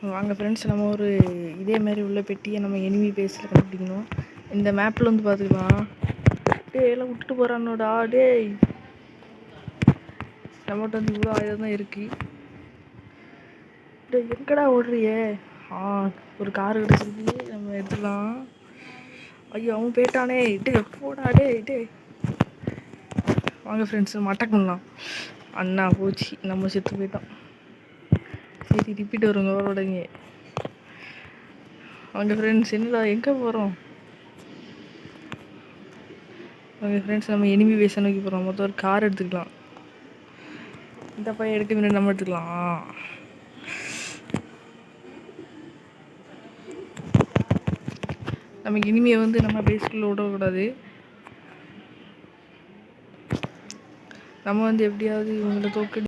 வாங்க ஃப்ரெண்ட்ஸ், நம்ம ஒரு இதே மாதிரி உள்ள பெட்டியை நம்ம எனிமி பேஸில் கண்டுபிடிக்கணும். இந்த மேப்பில் வந்து பார்த்துக்கலாம். எல்லாம் விட்டுட்டு போகிறானோடா. டேய், நம்மகிட்ட வந்து இவ்வளோ ஆயுதம் தான் இருக்குது. டே, எங்கடா ஓடுறியே? ஒரு கார் கிடச்சிருக்கு, நம்ம எடுத்துக்கலாம். ஐயோ, அவன் போயிட்டானே. டே போடா. டே வாங்க ஃப்ரெண்ட்ஸ், நம்ம அட்டாக் பண்ணலாம். அண்ணா போச்சு, நம்ம செத்து போயிட்டோம். சரி, ரிப்பீட் வருங்க அவரோடங்க. வாங்க ஃப்ரெண்ட்ஸ், என்னடா எங்கே போகிறோம்? வாங்க ஃப்ரெண்ட்ஸ், நம்ம எனிமி பேஸை நோக்கி போகிறோம். மொத்தம் ஒரு கார் எடுத்துக்கலாம். இந்த பையன் எடுக்க முன்னாடி நம்ம எடுத்துக்கலாம். நம்ம இனிமையை வந்து நம்ம பேஸ்க்குள்ளே விடக்கூடாது. நம்ம வந்து எப்படியாவது இவங்களை தோக்கடி